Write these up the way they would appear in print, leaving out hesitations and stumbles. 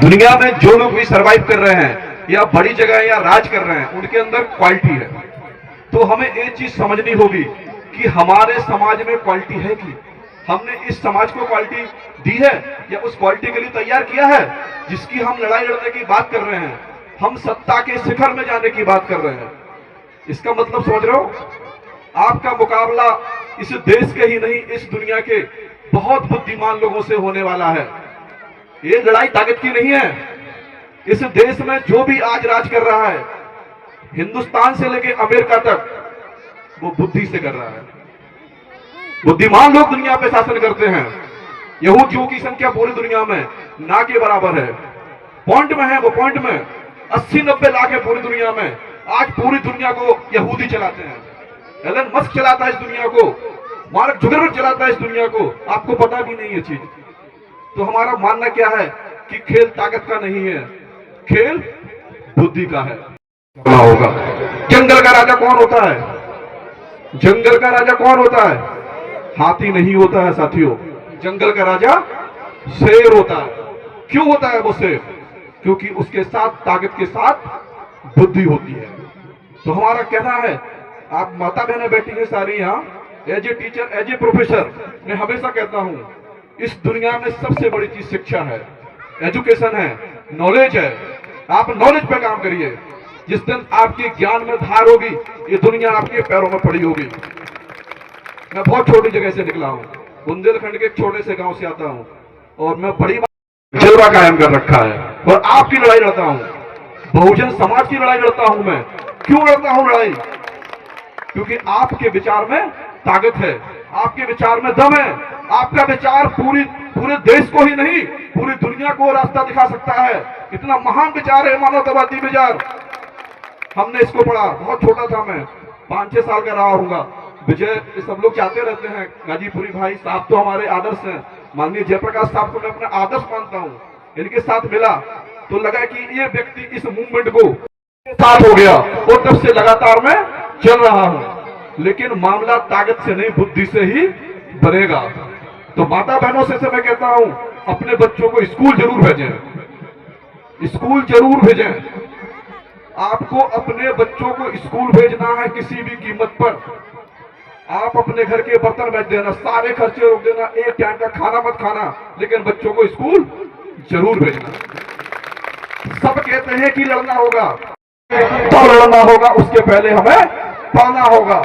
दुनिया में जो लोग भी सरवाइव कर रहे हैं या बड़ी जगह या राज कर रहे हैं, उनके अंदर क्वालिटी है। तो हमें एक चीज समझनी होगी कि हमारे समाज में क्वालिटी है कि हमने इस समाज को क्वालिटी दी है या उस क्वालिटी के लिए तैयार किया है जिसकी हम लड़ाई लड़ने की बात कर रहे हैं, हम सत्ता के शिखर में जाने की बात कर रहे हैं। इसका मतलब समझ रहे हो? आपका मुकाबला इस देश के ही नहीं, इस दुनिया के बहुत बुद्धिमान लोगों से होने वाला है। ये लड़ाई ताकत की नहीं है। इस देश में जो भी आज राज कर रहा है, हिंदुस्तान से लेकर अमेरिका तक, वो बुद्धि से कर रहा है। बुद्धिमान लोग दुनिया पे शासन करते हैं। यहूदियों की संख्या पूरी दुनिया में ना के बराबर है, पॉइंट में है। वो पॉइंट में 80-90 लाख है पूरी दुनिया में। आज पूरी दुनिया को यहूदी चलाते हैं। एलन मस्क चलाता है इस दुनिया को, मार्क जुकरबर्ग चलाता है इस दुनिया को। आपको पता भी नहीं है चीज। तो हमारा मानना क्या है कि खेल ताकत का नहीं है, खेल बुद्धि का है। होगा। जंगल का राजा कौन होता है? जंगल का राजा कौन होता है? हाथी नहीं होता है साथियों। जंगल का राजा शेर होता है। क्यों होता है वो शेर? क्योंकि उसके साथ ताकत के साथ बुद्धि होती है। तो हमारा कहना है, आप माता बहनें बैठी हैं सारी यहाँ, as a teacher, as a professor, मैं हमेशा कहता हूं इस दुनिया में सबसे बड़ी चीज शिक्षा है, एजुकेशन है, नॉलेज है। आप नॉलेज पे काम करिए। जिस दिन आपके ज्ञान में धार होगी, ये दुनिया आपके पैरों में पड़ी होगी। मैं बहुत छोटी जगह से निकला हूं, बुंदेलखंड के एक छोटे से गांव से आता हूं, और मैं बड़ी जलवा कायम कर रखा है और आपकी लड़ाई लड़ता हूं, बहुजन समाज की लड़ाई लड़ता हूं। मैं क्यों लड़ता हूं लड़ाई? क्योंकि आपके विचार में ताकत है, आपके विचार में दम है। आपका विचार पूरे देश को ही नहीं, पूरी दुनिया को रास्ता दिखा सकता है। इतना महान विचार है मानवतावादी विचार। हमने इसको पढ़ा, बहुत छोटा था मैं, 5-6 साल का रहा होगा। विजय सब लोग चाहते रहते हैं, गाजीपुरी भाई साहब तो हमारे आदर्श हैं। माननीय जयप्रकाश साहब को मैं अपना आदर्श मानता हूं। इनके साथ मिला तो लगा कि ये व्यक्ति इस मूवमेंट को साथ हो गया, और तब से लगातार मैं चल रहा हूं। लेकिन मामला ताकत से नहीं, बुद्धि से ही बनेगा। तो माता बहनों से मैं कहता हूं, अपने बच्चों को स्कूल जरूर भेजें, स्कूल जरूर भेजें। आपको अपने बच्चों को स्कूल भेजना है किसी भी कीमत पर। आप अपने घर के बर्तन बेच देना, सारे खर्चे रोक देना, एक टाइम का खाना मत खाना, लेकिन बच्चों को स्कूल जरूर भेजना। सब कहते हैं कि लड़ना होगा, तो लड़ना होगा, उसके पहले हमें पढ़ना होगा।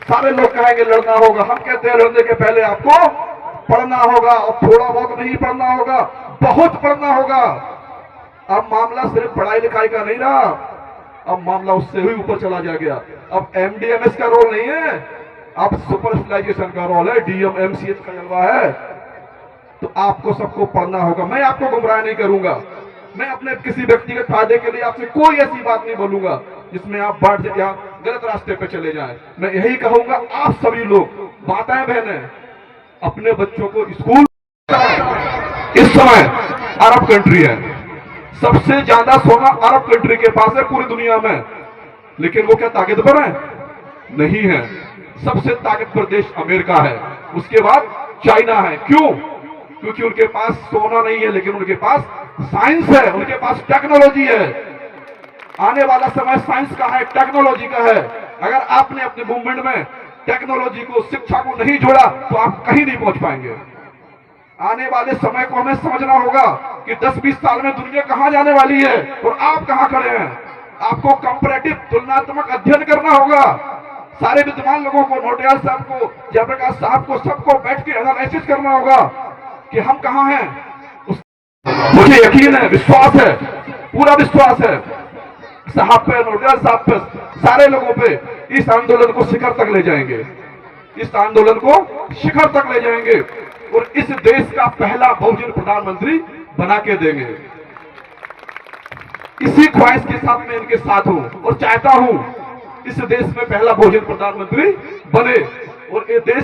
सारे लोग कहेंगे लड़ना होगा, हम कहते हैं लड़ने के पहले आपको पढ़ना होगा। और थोड़ा बहुत नहीं पढ़ना होगा, बहुत पढ़ना होगा। अब मामला सिर्फ पढ़ाई लिखाई का नहीं रहा, अब मामला उससे भी ऊपर चला जा गया। अब एमडीएमएस का रोल नहीं है, अब सुपर स्पेशलाइजेशन का रोल है, डीएम एमसीएच का जलवा है। तो आपको सबको पढ़ना होगा। मैं आपको गुमराह नहीं करूंगा, मैं अपने किसी व्यक्तिगत फायदे के लिए आपसे कोई ऐसी बात नहीं बोलूंगा जिसमें आप बढ़ या गलत रास्ते पे चले जाएं। मैं यही कहूंगा, आप सभी लोग, माताएं बहनें, अपने बच्चों को स्कूल। इस समय अरब कंट्री है, सबसे ज्यादा सोना अरब कंट्री के पास है पूरी दुनिया में, लेकिन वो क्या ताकतवर है? नहीं है। सबसे ताकतवर देश अमेरिका है, उसके बाद चाइना है। क्यों? क्योंकि उनके पास सोना नहीं है, लेकिन उनके पास साइंस है, उनके पास टेक्नोलॉजी है। आने वाला समय साइंस का है, टेक्नोलॉजी का है। अगर आपने अपने मूवमेंट में टेक्नोलॉजी को, शिक्षा को नहीं जोड़ा तो आप कहीं नहीं पहुंच पाएंगे। आने वाले समय को हमें समझना होगा कि 10-20 साल में दुनिया कहां जाने वाली है और आप कहां खड़े हैं। आपको कंपैरेटिव, तुलनात्मक अध्ययन करना होगा। सारे विद्वान लोगों को, नोटियाल साहब को, जयप्रकाश साहब को, सबको बैठ के एनालिसिस करना होगा कि हम कहां हैं। मुझे यकीन है, विश्वास है, पूरा विश्वास है साहब पे, नोटियाल साहब पे, सारे लोगों पे। इस आंदोलन को शिखर तक ले जाएंगे, इस आंदोलन को शिखर तक ले जाएंगे और इस देश का पहला बहुजन प्रधानमंत्री बना के देंगे। इसी ख्वाहिश के साथ मैं इनके साथ हूं और चाहता हूं इस देश में पहला बहुजन प्रधानमंत्री बने और ये देश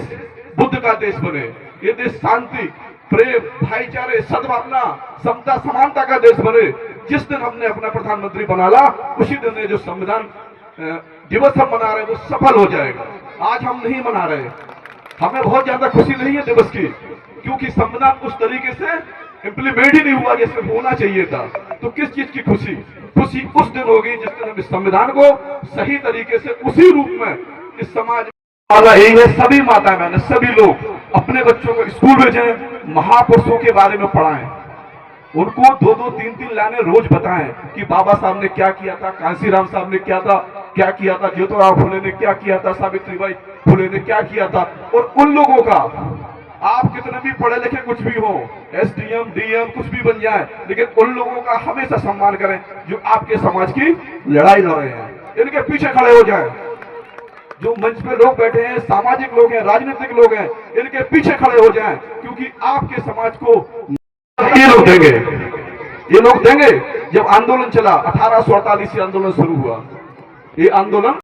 बुद्ध का देश बने। ये देश शांति, प्रेम, भाईचारे, सद्भावना, समता, समानता का देश बने। जिस दिन हमने अपना प्रधानमंत्री बनाला, उसी दिन ये जो संविधान दिवस हम मना रहे हैं वो सफल हो जाएगा। आज हम नहीं मना रहे, हमें बहुत ज्यादा खुशी नहीं है दिवस की, क्योंकि संविधान उस तरीके से इम्प्लीमेंट ही नहीं हुआ जैसे होना चाहिए था, तो किस चीज की खुशी? खुशी उस दिन होगी जिस दिन हम इस संविधान को सही तरीके से उसी रूप में इस समाज वाला यही है। सभी माता बहन, सभी लोग अपने बच्चों को स्कूल भेजें, महापुरुषों के बारे में पढ़ाएं, उनको 2-2, 3-3 लाइनें रोज बताएं कि बाबा साहब ने क्या किया था, कांसीराम साहब ने क्या किया था, ज्योतिराव फुले ने क्या किया था, सावित्रीबाई फुले ने क्या किया था। और उन लोगों का, आप कितने भी पढ़े लिखे कुछ भी हो, एसडीएम डीएम कुछ भी बन जाए, लेकिन उन लोगों का हमेशा सम्मान करें जो आपके समाज की लड़ाई लड़ रहे हैं, इनके पीछे खड़े हो जाएं। जो मंच पे लोग बैठे हैं, सामाजिक लोग हैं, राजनीतिक लोग हैं, इनके पीछे खड़े हो जाएं, क्योंकि आपके समाज को ये लोग देंगे। जब आंदोलन चला 1848 से आंदोलन शुरू हुआ, ये आंदोलन